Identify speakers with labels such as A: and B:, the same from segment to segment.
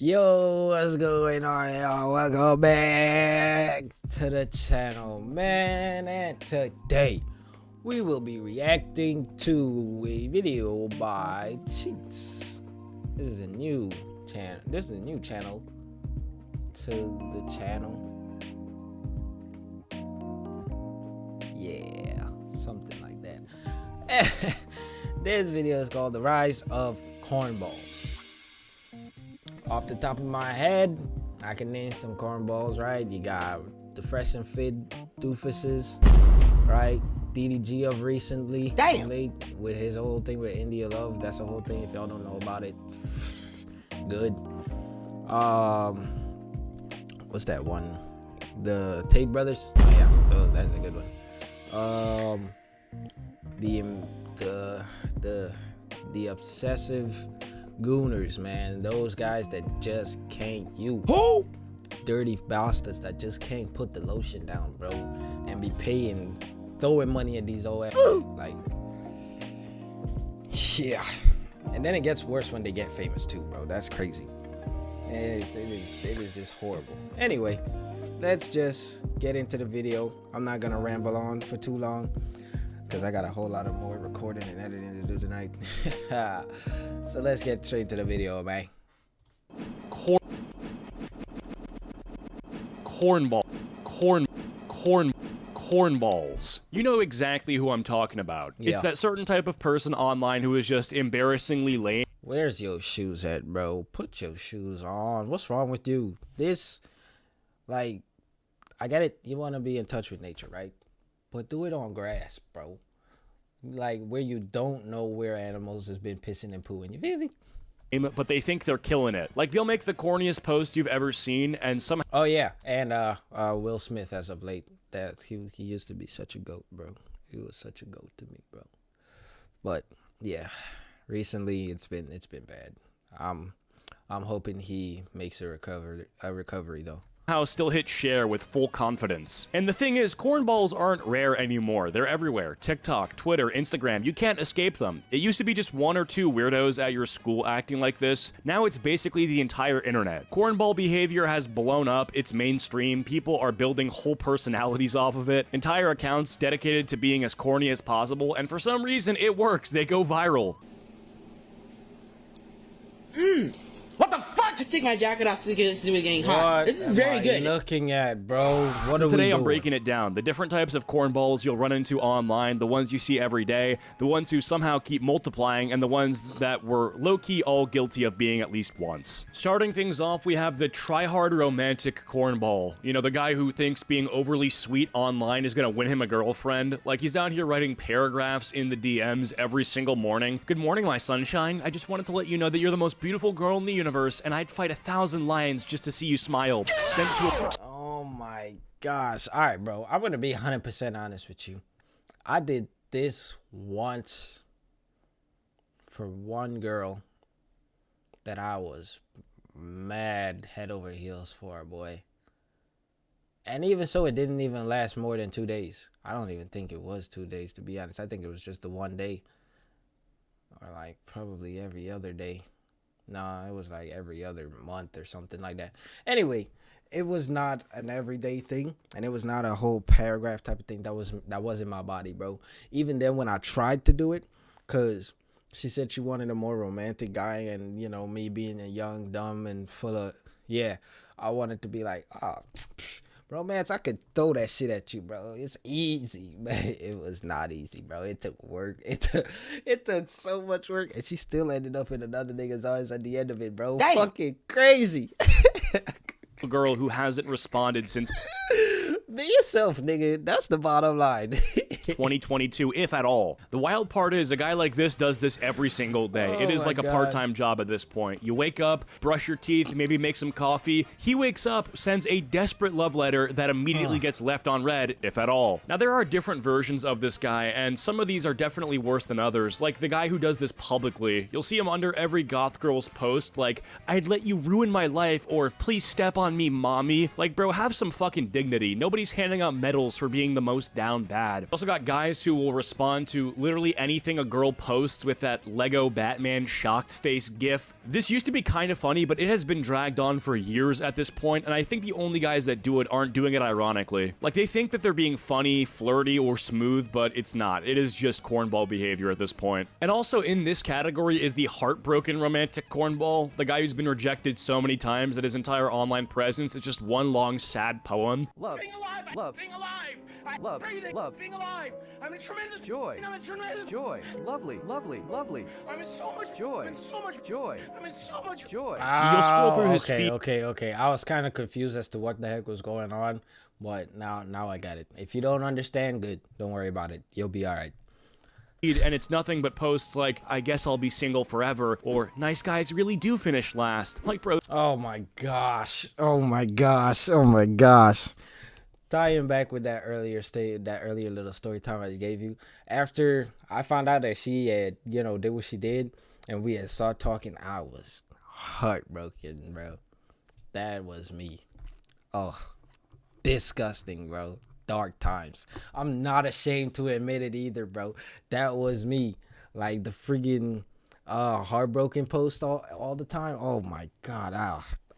A: Yo, what's going on, y'all? Welcome back to the channel, man. And today we will be reacting to a video by Cheats. This is a new channel. This is a new channel to the channel. Yeah, something like that. This video is called The Rise of Cornballs. Off the top of my head, I can name some cornballs, right? You got the Fresh and Fit doofuses, right? DDG of recently.
B: Damn.
A: With his whole thing with India Love. That's the whole thing. If y'all don't know about it, good. What's that one? The Tate Brothers. Oh yeah, that's a good one. The obsessive gooners, man. Those guys that just can't
B: Who?
A: dirty bastards that just can't put the lotion down, bro, and be throwing money at these old like, yeah. And then it gets worse when they get famous too, bro. That's crazy. It is just horrible. Anyway, let's just get into the video. I'm not gonna ramble on for too long because I got a whole lot of more recording and editing to do tonight. So let's get straight to the video, man.
C: Cornballs. You know exactly who I'm talking about.
A: Yeah.
C: It's that certain type of person online who is just embarrassingly lame.
A: Where's your shoes at, bro? Put your shoes on. What's wrong with you? This, like, I get it. You want to be in touch with nature, right? But do it on grass, bro. Like, where you don't know where animals has been pissing and pooing. You feel me?
C: But they think they're killing it. Like, they'll make the corniest post you've ever seen, and somehow...
A: Oh, yeah. And Will Smith, as of late, that he used to be such a goat, bro. He was such a goat to me, bro. But, yeah. Recently, it's been bad. I'm hoping he makes a recovery, though.
C: still hit share with full confidence. And the thing is, cornballs aren't rare anymore. They're everywhere. TikTok, Twitter, Instagram, you can't escape them. It used to be just one or two weirdos at your school acting like this. Now it's basically the entire internet. Cornball behavior has blown up, it's mainstream, people are building whole personalities off of it, entire accounts dedicated to being as corny as possible, and for some reason it works, they go viral.
B: What the fuck? I take my jacket off to do with getting hot. This is very good.
A: Looking at, bro. What
C: So
A: are we
C: today
A: doing?
C: I'm breaking it down. The different types of cornballs you'll run into online, the ones you see every day, the ones who somehow keep multiplying, and the ones that were low-key all guilty of being at least once. Starting things off, we have the try-hard romantic cornball. You know, the guy who thinks being overly sweet online is gonna win him a girlfriend. Like, he's out here writing paragraphs in the DMs every single morning. Good morning, my sunshine. I just wanted to let you know that you're the most beautiful girl in the universe, and I'd fight 1,000 lions just to see you smile. Sent to a...
A: Oh my gosh. All right, bro. I'm going to be 100% honest with you. I did this once for one girl that I was mad head over heels for, boy. And even so, it didn't even last more than 2 days. I don't even think it was 2 days, to be honest. I think it was just the one day. Or like probably every other day. No, it was like every other month or something like that. Anyway, it was not an everyday thing, and it was not a whole paragraph type of thing. That wasn't my body, bro. Even then, when I tried to do it, cause she said she wanted a more romantic guy, and you know, me being a young, dumb, and full of I wanted to be like, romance, I could throw that shit at you, bro. It's easy, man. It was not easy, bro. It took work. It took so much work, and she still ended up in another nigga's arms at the end of it, bro. Dang. Fucking crazy.
C: girl who hasn't responded since
A: Be yourself, nigga. That's the bottom line.
C: 2022, if at all. The wild part is, a guy like this does this every single day. It is like a part-time job at this point. You wake up, brush your teeth, maybe make some coffee. He wakes up, sends a desperate love letter that immediately gets left on read, if at all. Now, there are different versions of this guy, and some of these are definitely worse than others. Like the guy who does this publicly. You'll see him under every goth girl's post, like, I'd let you ruin my life, or please step on me, mommy. Like, bro, have some fucking dignity. Nobody's handing out medals for being the most down bad. Also got got guys who will respond to literally anything a girl posts with that Lego Batman shocked face gif. This used to be kind of funny, but it has been dragged on for years at this point, and I think the only guys that do it aren't doing it ironically. Like, they think that they're being funny, flirty, or smooth, but it's not. It is just cornball behavior at this point. And also in this category is the heartbroken romantic cornball, the guy who's been rejected so many times that his entire online presence is just one long sad poem.
D: Love,
E: Being alive,
D: love,
E: being alive,
D: love,
E: breathing,
D: love,
E: being alive. I'm in tremendous
D: joy,
E: I'm in tremendous
D: joy, lovely, lovely, lovely,
E: I'm in so much
D: joy,
E: I'm in so much
D: joy,
E: I'm in so much
D: joy.
C: You'll scroll through his
A: okay,
C: feed.
A: okay. I was kind of confused as to what the heck was going on, but now I got it. If you don't understand, good. Don't worry about it. You'll be all right.
C: And it's nothing but posts like, I guess I'll be single forever, or nice guys really do finish last. Like, bro,
A: Oh my gosh. Oh my gosh. Oh my gosh. Tying back with that earlier little story time I gave you. After I found out that she had, did what she did, and we had started talking, I was heartbroken, bro. That was me. Oh, disgusting, bro. Dark times. I'm not ashamed to admit it either, bro. That was me. Like the friggin' heartbroken post all the time. Oh my god,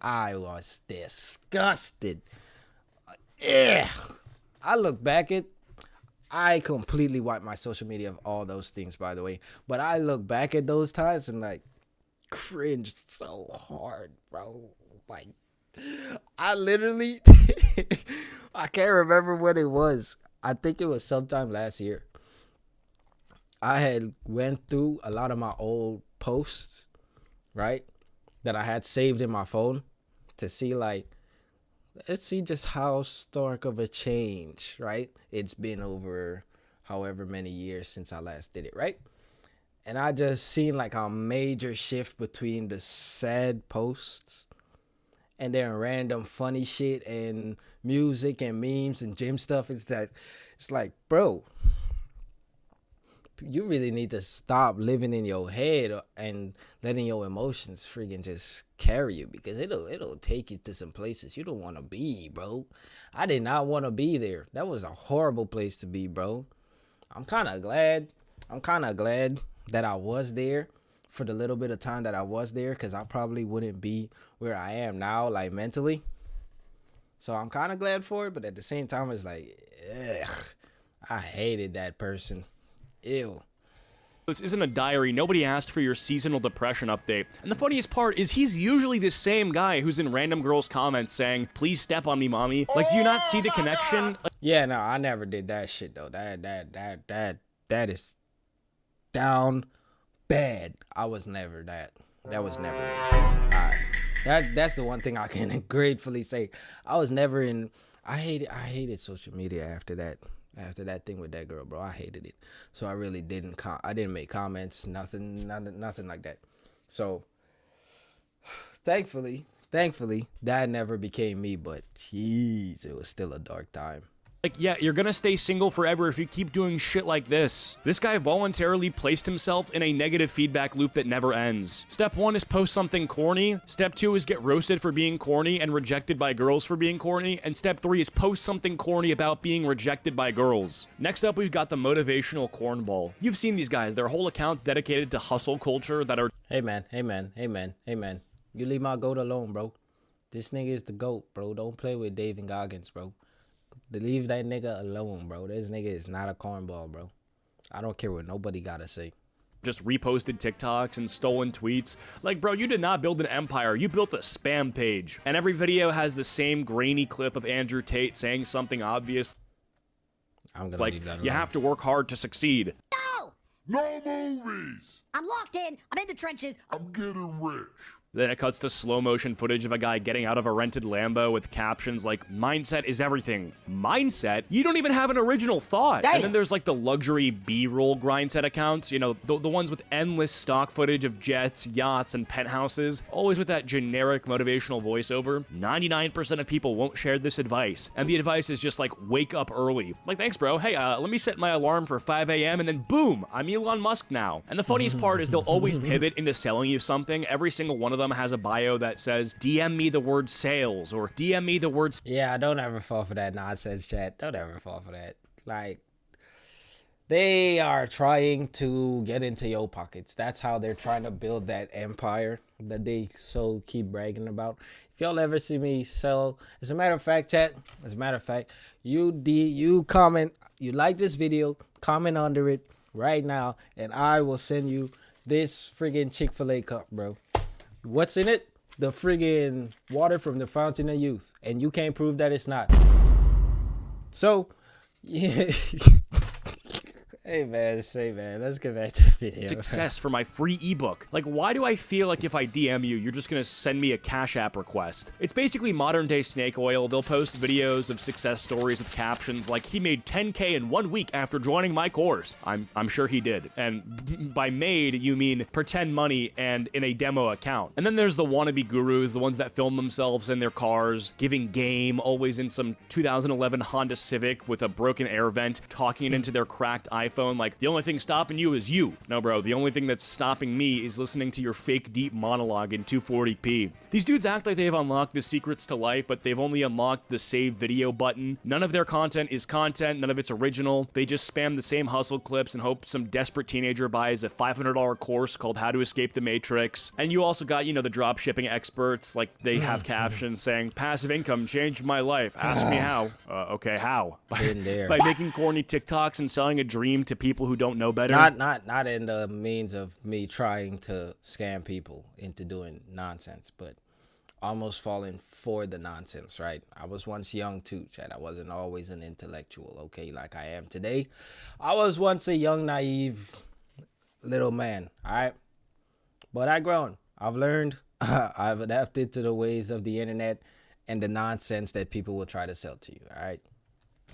A: I was disgusted. Yeah. I look back at, I completely wiped my social media of all those things, by the way. But I look back at those times and like cringe so hard, bro. Like, I literally I can't remember what it was. I think it was sometime last year. I had went through a lot of my old posts, right? That I had saved in my phone to see, like, let's see just how stark of a change, right? It's been over however many years since I last did it, right? And I just seen like a major shift between the sad posts and then random funny shit and music and memes and gym stuff. It's like, bro, you really need to stop living in your head and letting your emotions freaking just carry you, because it'll take you to some places you don't want to be, bro. I did not want to be there. That was a horrible place to be, bro. I'm kind of glad that I was there for the little bit of time that I was there, because I probably wouldn't be where I am now, like mentally. So I'm kind of glad for it, but at the same time, it's like, ugh, I hated that person. Ew.
C: this isn't a diary. Nobody asked for your seasonal depression update. And the funniest part is he's usually the same guy who's in random girls' comments saying, please step on me, mommy. Like, do you not see the connection?
A: Yeah, no, I never did that shit though. That is down bad. I was never that. That was never that's the one thing I can gratefully say. I was never in. I hated social media after that thing with that girl, bro. I hated it. So I really didn't make comments, nothing like that. So thankfully that never became me, but jeez, it was still a dark time.
C: Like, yeah, you're gonna stay single forever if you keep doing shit like this. This guy voluntarily placed himself in a negative feedback loop that never ends. Step 1 is post something corny. Step 2 is get roasted for being corny and rejected by girls for being corny. And step 3 is post something corny about being rejected by girls. Next up, we've got the motivational cornball. You've seen these guys. Their whole account's dedicated to hustle culture that are...
A: Hey man. You leave my goat alone, bro. This nigga is the GOAT, bro. Don't play with David Goggins, bro. Leave that nigga alone, bro. This nigga is not a cornball, bro. I don't care what nobody gotta say.
C: Just reposted TikToks and stolen tweets. Like, bro, you did not build an empire. You built a spam page. And every video has the same grainy clip of Andrew Tate saying something obvious.
A: I'm gonna
C: Like,
A: leave that alone.
C: you have to work hard to succeed.
F: No movies!
G: I'm locked in. I'm in the trenches.
F: I'm getting rich.
C: Then it cuts to slow motion footage of a guy getting out of a rented Lambo with captions like, mindset is everything. Mindset? You don't even have an original thought.
B: Damn.
C: And then there's like the luxury B-roll grindset accounts, you know, the ones with endless stock footage of jets, yachts, and penthouses, always with that generic motivational voiceover. 99% of people won't share this advice. And the advice is just like, wake up early. Like, thanks, bro. Hey, let me set my alarm for 5 a.m. and then boom, I'm Elon Musk now. And the funniest part is they'll always pivot into selling you something. Every single one of them has a bio that says, DM me the word sales, or DM me the words.
A: Yeah, don't ever fall for that nonsense, chat. Don't ever fall for that. Like, They are trying to get into your pockets. That's how they're trying to build that empire that they so keep bragging about. If y'all ever see me sell, as a matter of fact, chat, as a matter of fact, you comment, you like this video, comment under it right now, and I will send you this friggin' Chick-fil-A cup, bro. What's in it? The friggin' water from the fountain of youth, and you can't prove that it's not. So, yeah. Hey man, let's get back to the video.
C: Success for my free ebook. Like, why do I feel like if I DM you, you're just gonna send me a Cash App request? It's basically modern day snake oil. They'll post videos of success stories with captions like, he made 10K in 1 week after joining my course. I'm sure he did. And by made, you mean pretend money and in a demo account. And then there's the wannabe gurus, the ones that film themselves in their cars, giving game, always in some 2011 Honda Civic with a broken air vent, talking into their cracked iPhone. Like, the only thing stopping you is you. No, bro, the only thing that's stopping me is listening to your fake deep monologue in 240p. These dudes act like they've unlocked the secrets to life, but they've only unlocked the save video button. None of their content is content, none of it's original. They just spam the same hustle clips and hope some desperate teenager buys a $500 course called How to Escape the Matrix. And you also got, you know, the drop shipping experts, like they have captions saying, passive income changed my life. Ask me how. Okay, how? By making corny TikToks and selling a dream to people who don't know better.
A: Not in the means of me trying to scam people into doing nonsense, but almost falling for the nonsense, right? I was once young too, Chad. I wasn't always an intellectual, okay, like I am today. I was once a young, naive little man, all right? But I've grown. I've learned. I've adapted to the ways of the internet and the nonsense that people will try to sell to you, all right?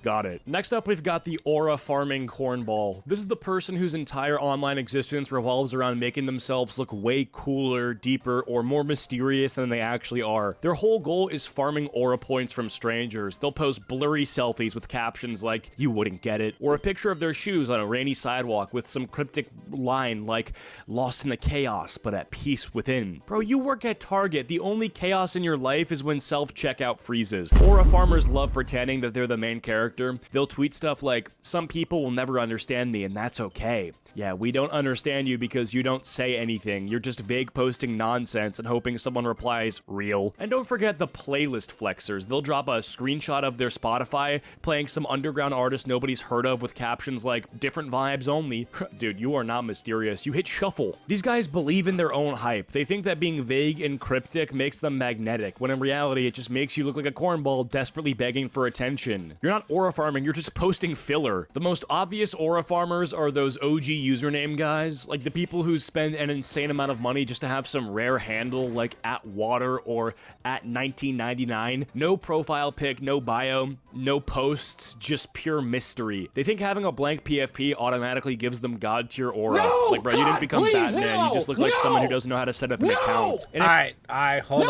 C: Got it. Next up, we've got the aura farming cornball. This is the person whose entire online existence revolves around making themselves look way cooler, deeper, or more mysterious than they actually are. Their whole goal is farming aura points from strangers. They'll post blurry selfies with captions like, you wouldn't get it, or a picture of their shoes on a rainy sidewalk with some cryptic line like, lost in the chaos, but at peace within. Bro, you work at Target. The only chaos in your life is when self-checkout freezes. Aura farmers love pretending that they're the main character. They'll tweet stuff like, some people will never understand me, and that's okay. Yeah, we don't understand you because you don't say anything. You're just vague posting nonsense and hoping someone replies, real. And don't forget the playlist flexers. They'll drop a screenshot of their Spotify playing some underground artist nobody's heard of with captions like, different vibes only. Dude, you are not mysterious. You hit shuffle. These guys believe in their own hype. They think that being vague and cryptic makes them magnetic, when in reality, it just makes you look like a cornball desperately begging for attention. You're not aura farming, you're just posting filler. The most obvious aura farmers are those OG username guys, like the people who spend an insane amount of money just to have some rare handle like @water or @1999. No profile pic, no bio, no posts, just pure mystery. They think having a blank PFP automatically gives them god tier aura.
E: No,
C: like, bro, you didn't become
E: please,
C: Batman,
E: no,
C: you just look like someone who doesn't know how to set up an account. And
A: All right, hold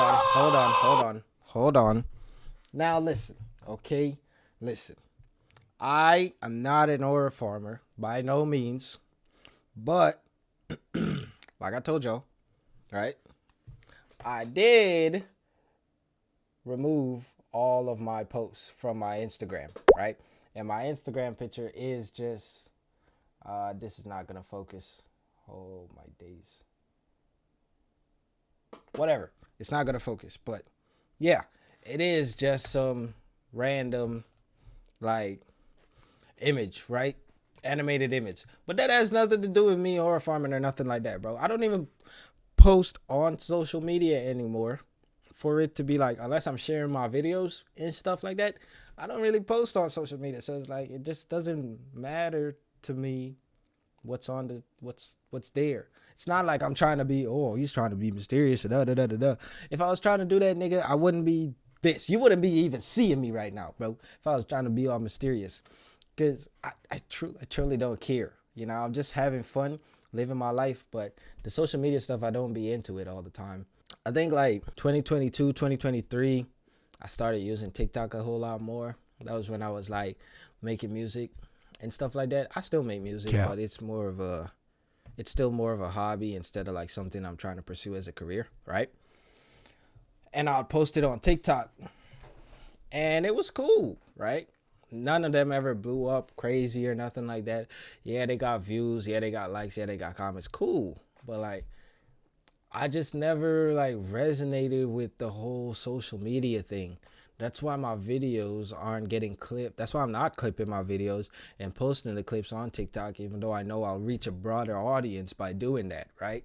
A: on. Now listen, okay? Listen. I am not an aura farmer by no means, but like I told y'all, right? I did remove all of my posts from my Instagram, right? And my Instagram picture is just, this is not gonna focus. Oh my days. Whatever, it's not gonna focus, but yeah, it is just some random, like, image, right? Animated image. But that has nothing to do with me or farming or nothing like that, bro. I don't even post on social media anymore for it to be like, unless I'm sharing my videos and stuff like that, I don't really post on social media. So it's like, it just doesn't matter to me what's on the what's there. It's not like I'm trying to be, oh, he's trying to be mysterious. Da, da, da, da, da. If I was trying to do that, nigga, I wouldn't be this. You wouldn't be even seeing me right now, bro, if I was trying to be all mysterious. Because I truly don't care. You know, I'm just having fun, living my life. But the social media stuff, I don't be into it all the time. I think like 2022, 2023, I started using TikTok a whole lot more. That was when I was like making music and stuff like that. I still make music, but it's still more of a hobby instead of like something I'm trying to pursue as a career, right? And I'll post it on TikTok. And it was cool, right? none of them ever blew up crazy or nothing like that. Yeah, they got views. Yeah, they got likes. Yeah, they got comments. Cool. But like, I just never like resonated with the whole social media thing. That's why my videos aren't getting clipped. That's why I'm not clipping my videos and posting the clips on TikTok, even though I know I'll reach a broader audience by doing that, right?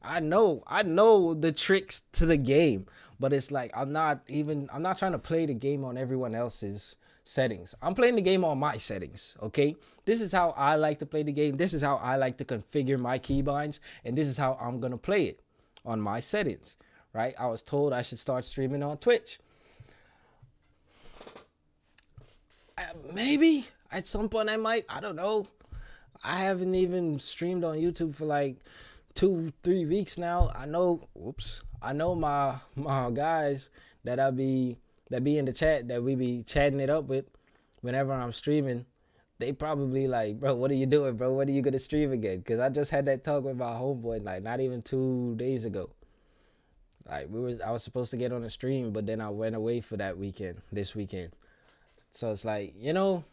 A: I know the tricks to the game, but it's like I'm not trying to play the game on everyone else's settings. I'm playing the game on my settings, okay? This is how I like to play the game. This is how I like to configure my keybinds, and this is how I'm gonna play it on my settings, right? I was told I should start streaming on Twitch. Maybe at some point I might. I don't know. I haven't even streamed on YouTube for like 2-3 weeks now. I know my guys that be in the chat, that we be chatting it up with whenever I'm streaming. They probably like, bro, what are you doing, bro? When are you gonna stream again? Because I just had that talk with my homeboy like not even 2 days ago. Like I was supposed to get on a stream, but then I went away for this weekend. So it's like, you know,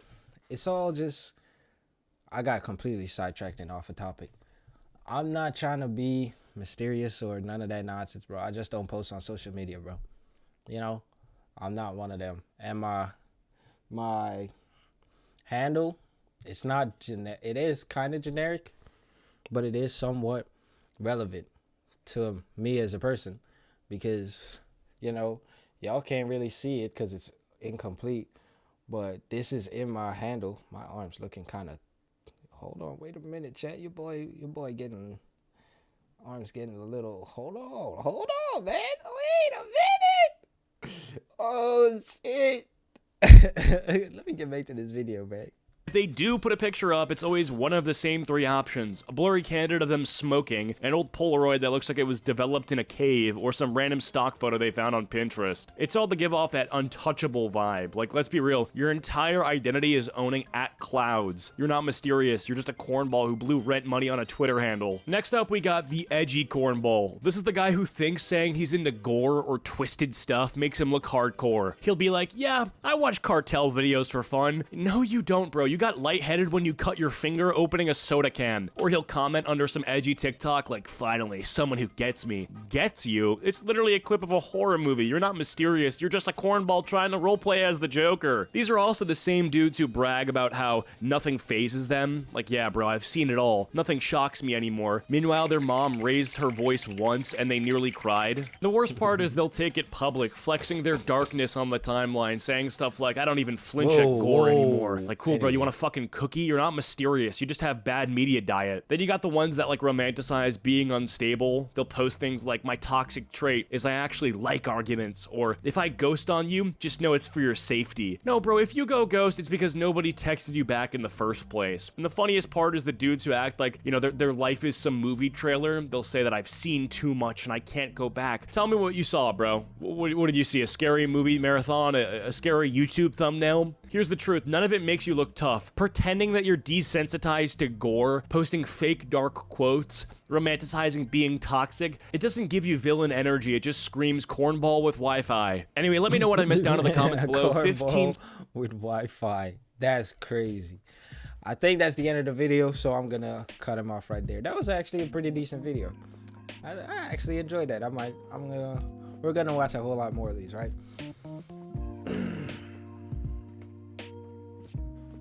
A: it's all just, I got completely sidetracked and off a topic. I'm not trying to be mysterious or none of that nonsense, bro. I just don't post on social media, bro. You know, I'm not one of them. And my handle, it's not it is kind of generic, but it is somewhat relevant to me as a person, because, you know, y'all can't really see it because it's incomplete, but this is in my handle. My arm's looking kind of, hold on, wait a minute, chat. Your boy getting, arms getting a little, hold on, man. Wait a minute. Oh, shit. Let me get back to this video, man.
C: If they do put a picture up, it's always one of the same 3 options. A blurry candid of them smoking, an old Polaroid that looks like it was developed in a cave, or some random stock photo they found on Pinterest. It's all to give off that untouchable vibe. Like, let's be real, your entire identity is owning @clouds. You're not mysterious, you're just a cornball who blew rent money on a Twitter handle. Next up, we got the edgy cornball. This is the guy who thinks saying he's into gore or twisted stuff makes him look hardcore. He'll be like, yeah, I watch cartel videos for fun. No, you don't, bro. You got lightheaded when you cut your finger opening a soda can. Or he'll comment under some edgy TikTok like, finally, someone who gets me. Gets you? It's literally a clip of a horror movie. You're not mysterious. You're just a cornball trying to roleplay as the Joker. These are also the same dudes who brag about how nothing phases them. Like, yeah, bro, I've seen it all. Nothing shocks me anymore. Meanwhile, their mom raised her voice once and they nearly cried. The worst part is they'll take it public, flexing their darkness on the timeline, saying stuff like, I don't even flinch at gore anymore. Like, cool, bro, you want a fucking cookie? You're not mysterious. You just have bad media diet. Then you got the ones that like romanticize being unstable. They'll post things like, my toxic trait is I actually like arguments, or if I ghost on you, just know it's for your safety. No, bro, if you go ghost, it's because nobody texted you back in the first place. And the funniest part is the dudes who act like, you know, their life is some movie trailer. They'll say that I've seen too much and I can't go back. Tell me what you saw, bro. What did you see? A scary movie marathon? A scary YouTube thumbnail? Here's the truth. None of it makes you look tough. Pretending that you're desensitized to gore, posting fake dark quotes, romanticizing being toxic, it doesn't give you villain energy. It just screams cornball with Wi-Fi. Anyway, let me know what I missed down in the comments below. 15
A: with Wi-Fi. That's crazy. I think that's the end of the video, so I'm gonna cut him off right there. That was actually a pretty decent video. I actually enjoyed that. We're gonna watch a whole lot more of these, right?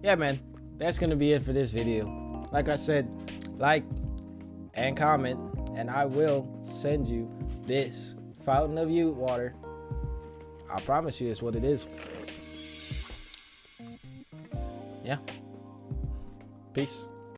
A: Yeah, man, that's gonna be it for this video. Like I said, like and comment, and I will send you this fountain of youth water. I promise you it's what it is. Yeah. Peace.